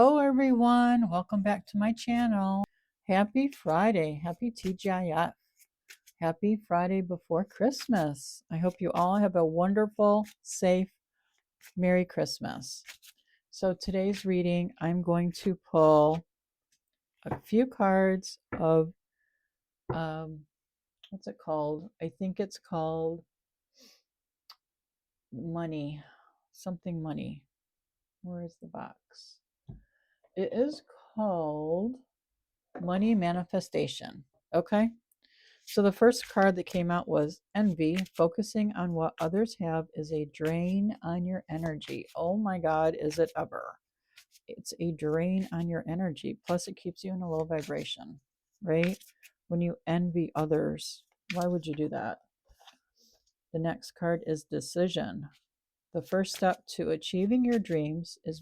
Hello everyone, welcome back to my channel. Happy Friday, happy TGIF, happy Friday before Christmas. I hope you all have a wonderful, safe, Merry Christmas. So today's reading, I'm going to pull a few cards of, what's it called? I think it's called money, something money. Where is the box? It is called Money Manifestation. Okay. So the first card that came out was Envy. Focusing on what others have is a drain on your energy. Oh my God, is it ever? It's a drain on your energy. Plus, it keeps you in a low vibration, right? When you envy others, why would you do that? The next card is Decision. The first step to achieving your dreams is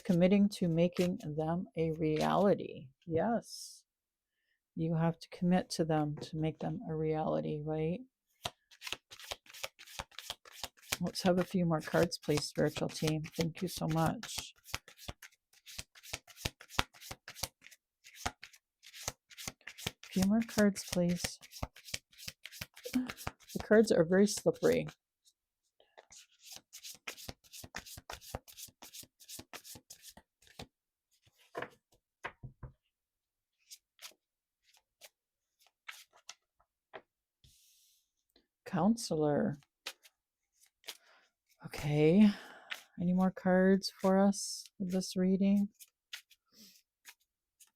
committing to making them a reality. Yes. You have to commit to them to make them a reality, right? Let's have a few more cards, please, spiritual team. Thank you so much. A few more cards, please. The cards are very slippery. Counselor. Okay. Any more cards for us with this reading?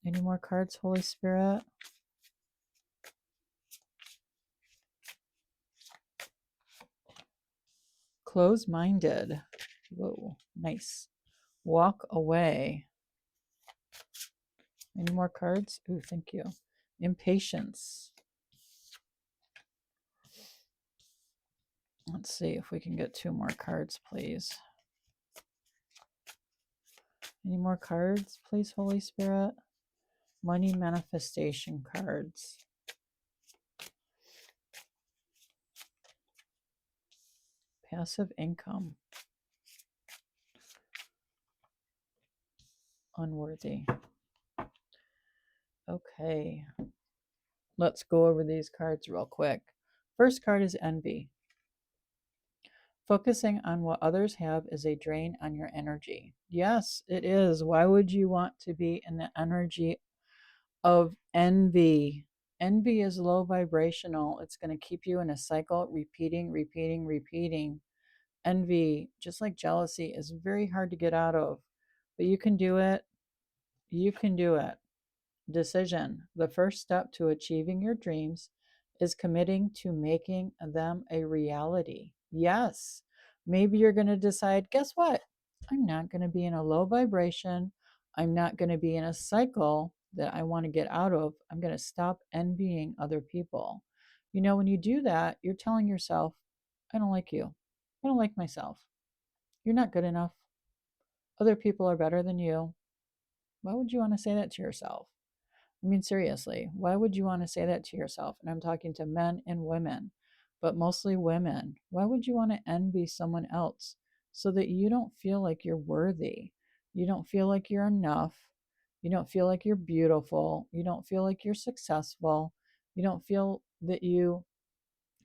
Any more cards, Holy Spirit? Close-minded. Whoa, nice. Walk away. Any more cards? Ooh, thank you. Impatience. Let's see if we can get two more cards, please. Any more cards, please, Holy Spirit? Money manifestation cards. Passive income. Unworthy. Okay. Let's go over these cards real quick. First card is envy. Focusing on what others have is a drain on your energy. Yes, it is. Why would you want to be in the energy of envy? Envy is low vibrational. It's going to keep you in a cycle, repeating, repeating, repeating. Envy, just like jealousy, is very hard to get out of, but you can do it. You can do it. Decision. The first step to achieving your dreams is committing to making them a reality. Yes, maybe you're going to decide, guess what? I'm not going to be in a low vibration. I'm not going to be in a cycle that I want to get out of. I'm going to stop envying other people. You know, when you do that, you're telling yourself, I don't like you. I don't like myself. You're not good enough. Other people are better than you. Why would you want to say that to yourself? I mean, seriously, why would you want to say that to yourself? And I'm talking to men and women, but mostly women. Why would you want to envy someone else so that you don't feel like you're worthy? You don't feel like you're enough. You don't feel like you're beautiful. You don't feel like you're successful. You don't feel that you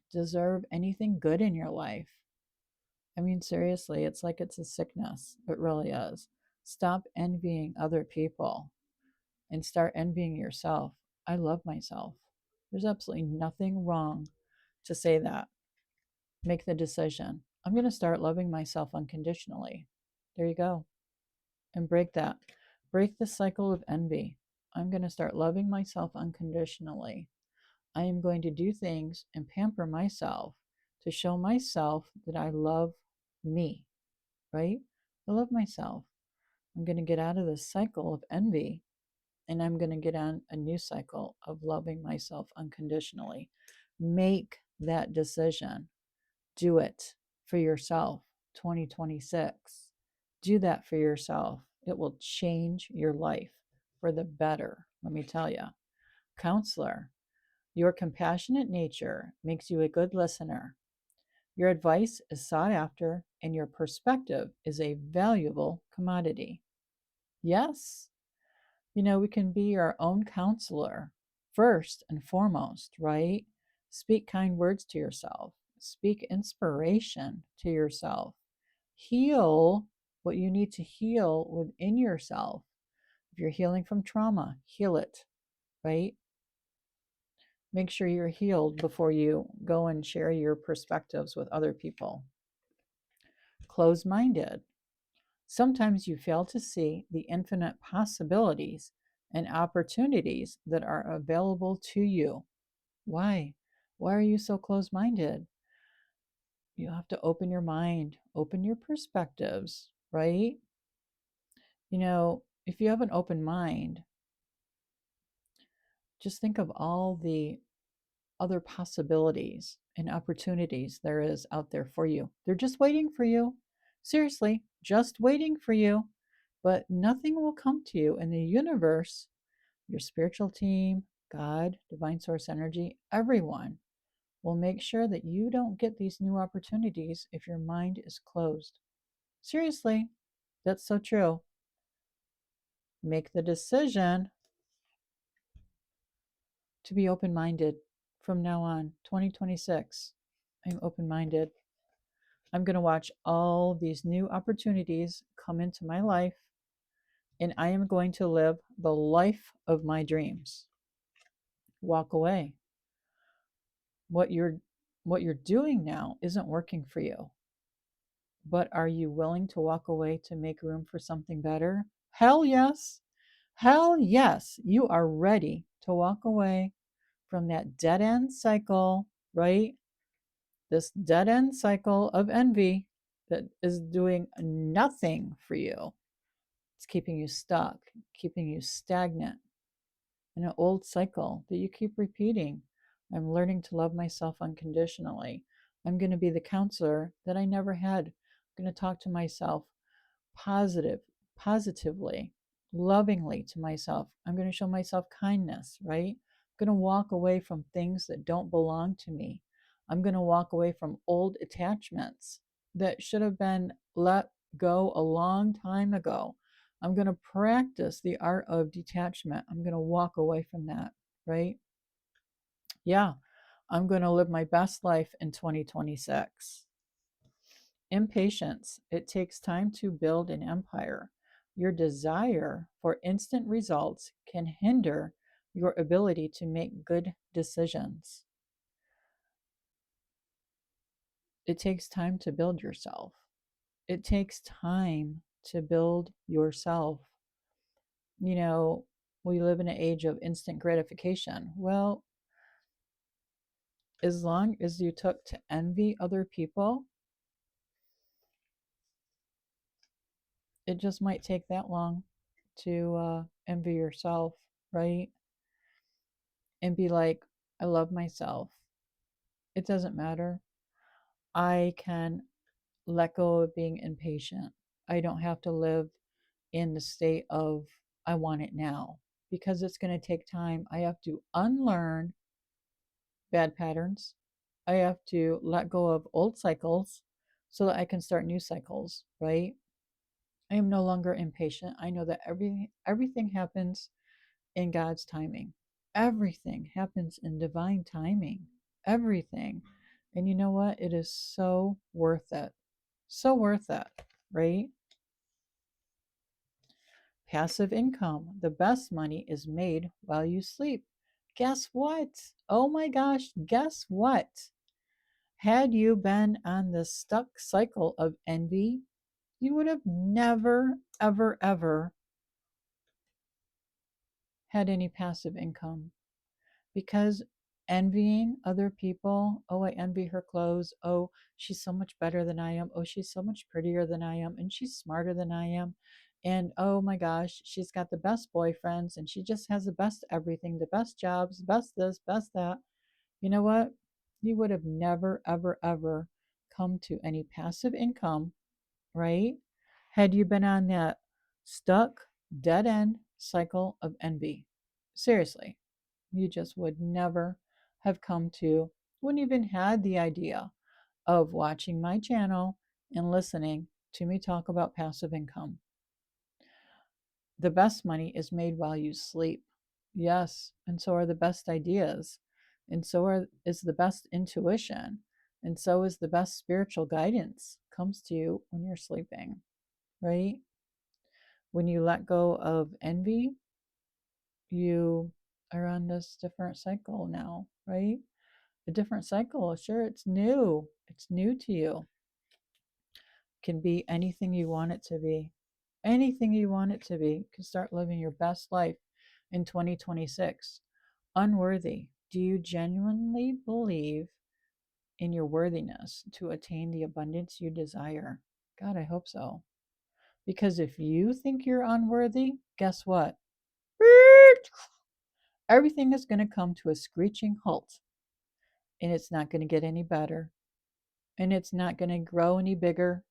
deserve anything good in your life. I mean, seriously, it's like it's a sickness. It really is. Stop envying other people and start envying yourself. I love myself. There's absolutely nothing wrong to say that. Make the decision. I'm going to start loving myself unconditionally. There you go. And break that. Break the cycle of envy. I'm going to start loving myself unconditionally. I am going to do things and pamper myself to show myself that I love me, right? I love myself. I'm going to get out of this cycle of envy and I'm going to get on a new cycle of loving myself unconditionally. Make that decision. Do it for yourself. 2026. Do that for yourself. It will change your life for the better, let me tell you. Counselor, your compassionate nature makes you a good listener. Your advice is sought after, and your perspective is a valuable commodity. Yes. We can be our own counselor first and foremost, right? Speak kind words to yourself, speak inspiration to yourself, heal what you need to heal within yourself. If you're healing from trauma, heal it, right? Make sure you're healed before you go and share your perspectives with other people. Closed minded. Sometimes you fail to see the infinite possibilities and opportunities that are available to you. Why? Why are you so closed minded? You have to open your mind, open your perspectives, right? If you have an open mind, just think of all the other possibilities and opportunities there is out there for you. They're just waiting for you. Seriously, just waiting for you. But nothing will come to you in the universe, your spiritual team, God, divine source energy, everyone will make sure that you don't get these new opportunities if your mind is closed. Seriously, that's so true. Make the decision to be open minded from now on, 2026. I'm open minded. I'm going to watch all these new opportunities come into my life, and I am going to live the life of my dreams. Walk away. What you're doing now isn't working for you. But are you willing to walk away to make room for something better? Hell yes. Hell yes. You are ready to walk away from that dead end cycle, right? This dead end cycle of envy that is doing nothing for you. It's keeping you stuck, keeping you stagnant in an old cycle that you keep repeating. I'm learning to love myself unconditionally. I'm going to be the counselor that I never had. I'm going to talk to myself positive, positively, lovingly to myself. I'm going to show myself kindness, right? I'm going to walk away from things that don't belong to me. I'm going to walk away from old attachments that should have been let go a long time ago. I'm going to practice the art of detachment. I'm going to walk away from that, right? Yeah, I'm going to live my best life in 2026. Impatience. It takes time to build an empire. Your desire for instant results can hinder your ability to make good decisions. It takes time to build yourself. It takes time to build yourself. You know, we live in an age of instant gratification. Well, as long as you took to envy other people, it just might take that long to envy yourself, right? And be like, I love myself. It doesn't matter. I can let go of being impatient. I don't have to live in the state of, I want it now, because it's going to take time. I have to unlearn bad patterns. I have to let go of old cycles so that I can start new cycles, right? I am no longer impatient. I know that everything happens in God's timing. Everything happens in divine timing. Everything. And you know what? It is so worth it. So worth it, right? Passive income. The best money is made while you sleep. Guess what? Oh my gosh, guess what? Had you been on the stuck cycle of envy, you would have never, ever, ever had any passive income. Because envying other people, oh, I envy her clothes. Oh, she's so much better than I am. Oh, she's so much prettier than I am. And she's smarter than I am. And oh my gosh, she's got the best boyfriends and she just has the best everything, the best jobs, best this, best that. You know what? You would have never, ever, ever come to any passive income, right? Had you been on that stuck, dead end cycle of envy. Seriously, you just would never have come to, wouldn't even had the idea of watching my channel and listening to me talk about passive income. The best money is made while you sleep. Yes, and so are the best ideas. And is the best intuition. And so is the best spiritual guidance comes to you when you're sleeping, right? When you let go of envy, you are on this different cycle now, right? A different cycle. Sure, it's new. It's new to you. Can be anything you want it to be. Anything you want it to be. You can start living your best life in 2026. Unworthy. Do you genuinely believe in your worthiness to attain the abundance you desire? God, I hope so. Because if you think you're unworthy, guess what? Everything is going to come to a screeching halt, and it's not going to get any better, and it's not going to grow any bigger,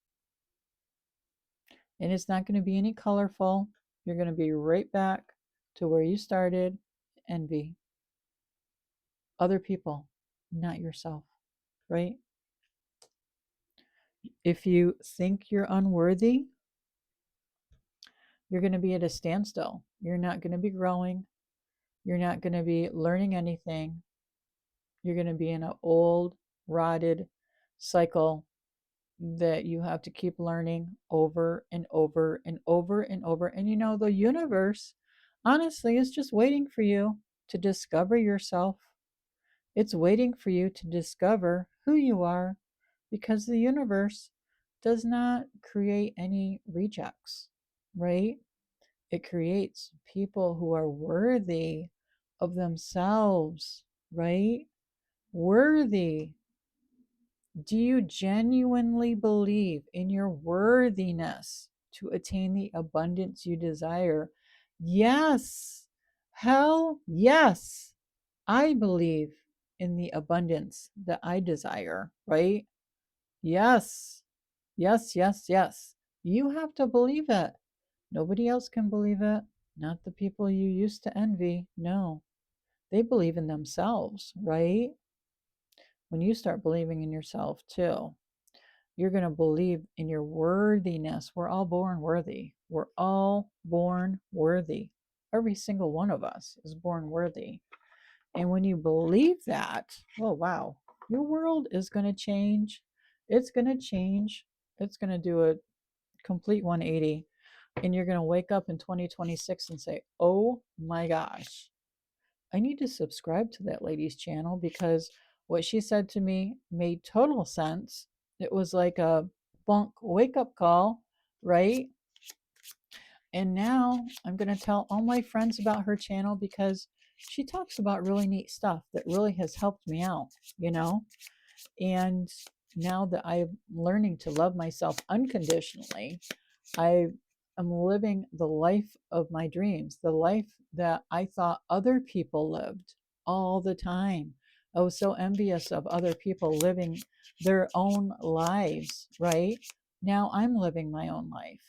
and it's not going to be any colorful. You're going to be right back to where you started. Envy. Other people, not yourself, right? If you think you're unworthy, you're going to be at a standstill. You're not going to be growing. You're not going to be learning anything. You're going to be in an old, rotted cycle that you have to keep learning over and over and over and over. And you know, the universe, honestly, is just waiting for you to discover yourself. It's waiting for you to discover who you are because the universe does not create any rejects, right? It creates people who are worthy of themselves, right? Worthy. Do you genuinely believe in your worthiness to attain the abundance you desire? Yes. Hell yes. I believe in the abundance that I desire, right? Yes. Yes, yes, yes. You have to believe it. Nobody else can believe it. Not the people you used to envy. No. They believe in themselves, right? When you start believing in yourself too, you're going to believe in your worthiness. We're all born worthy. We're all born worthy. Every single one of us is born worthy. And when you believe that, oh, wow, your world is going to change. It's going to change. It's going to do a complete 180. And you're going to wake up in 2026 and say, oh my gosh, I need to subscribe to that lady's channel because what she said to me made total sense. It was like a bunk wake up call, right? And now I'm going to tell all my friends about her channel because she talks about really neat stuff that really has helped me out, you know? And now that I'm learning to love myself unconditionally, I am living the life of my dreams, the life that I thought other people lived all the time. I was so envious of other people living their own lives, right? Now I'm living my own life,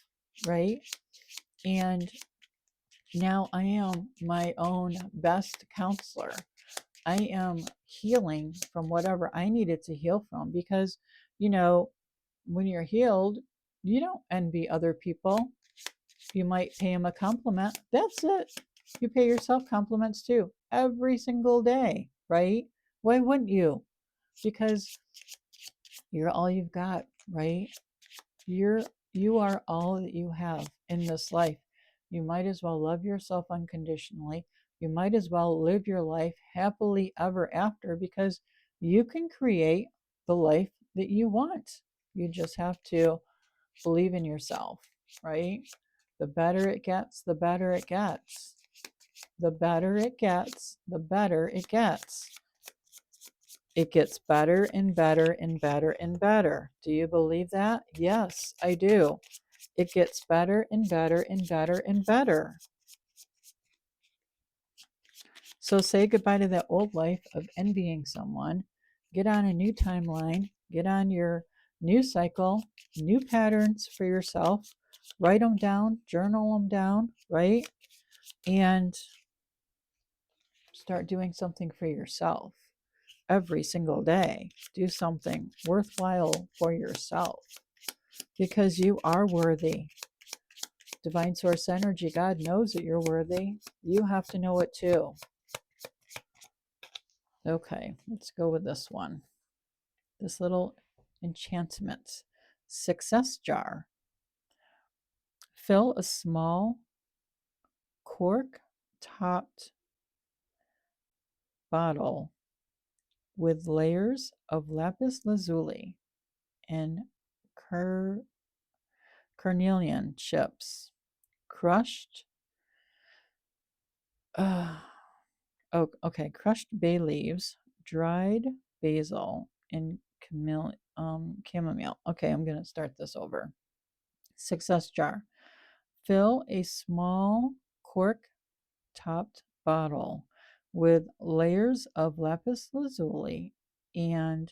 right? And now I am my own best counselor. I am healing from whatever I needed to heal from because, you know, when you're healed, you don't envy other people. You might pay them a compliment. That's it. You pay yourself compliments too every single day, right? Why wouldn't you? Because you're all you've got, right? You're you are all that you have in this life. You might as well love yourself unconditionally. You might as well live your life happily ever after because you can create the life that you want. You just have to believe in yourself, right? The better it gets, the better it gets. The better it gets, the better it gets. It gets better and better and better and better. Do you believe that? Yes, I do. It gets better and better and better and better. So say goodbye to that old life of envying someone. Get on a new timeline. Get on your new cycle, new patterns for yourself. Write them down, journal them down, right? And start doing something for yourself every single day. Do something worthwhile for yourself because you are worthy. Divine source energy, God knows that you're worthy. You have to know it too. Okay, let's go with this one. This little enchantment. Success jar. Fill a small cork topped bottle with layers of lapis lazuli and carnelian chips, crushed. Crushed bay leaves, dried basil, and chamomile. Okay, I'm gonna start this over. Success jar. Fill a small cork topped bottle with layers of lapis lazuli and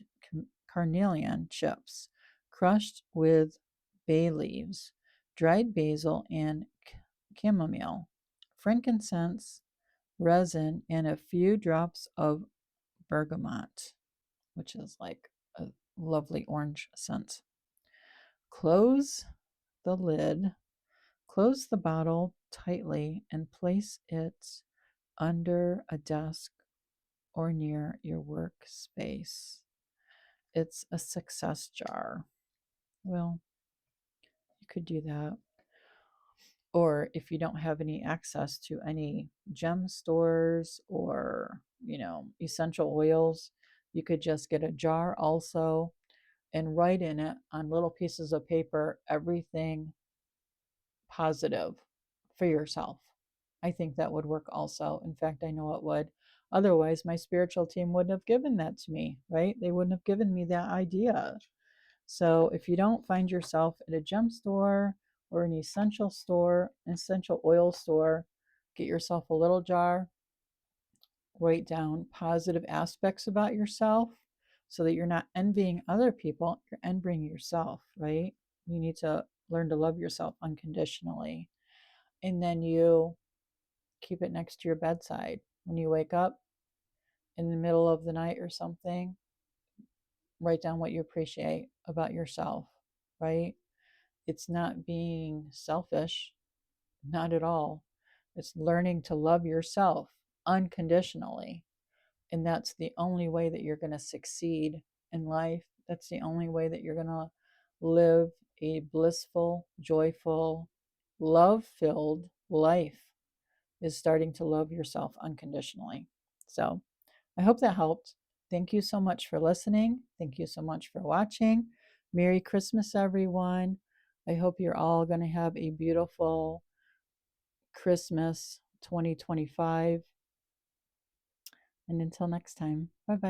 carnelian chips, crushed with bay leaves, dried basil, and chamomile, frankincense, resin, and a few drops of bergamot, which is like a lovely orange scent. Close the lid, close the bottle tightly, and place it under a desk or near your workspace. It's a success jar. Well, you could do that. Or if you don't have any access to any gem stores or, essential oils, you could just get a jar also and write in it on little pieces of paper everything positive for yourself. I think that would work also. In fact, I know it would. Otherwise, my spiritual team wouldn't have given that to me, right? They wouldn't have given me that idea. So if you don't find yourself at a gem store or an essential oil store, get yourself a little jar, write down positive aspects about yourself so that you're not envying other people, you're envying yourself, right? You need to learn to love yourself unconditionally. And then you keep it next to your bedside. When you wake up in the middle of the night or something, write down what you appreciate about yourself, right? It's not being selfish, not at all. It's learning to love yourself unconditionally. And that's the only way that you're going to succeed in life. That's the only way that you're going to live a blissful, joyful, love filled life, is starting to love yourself unconditionally. So I hope that helped. Thank you so much for listening. Thank you so much for watching. Merry Christmas, everyone. I hope you're all going to have a beautiful Christmas 2025. And until next time, bye bye.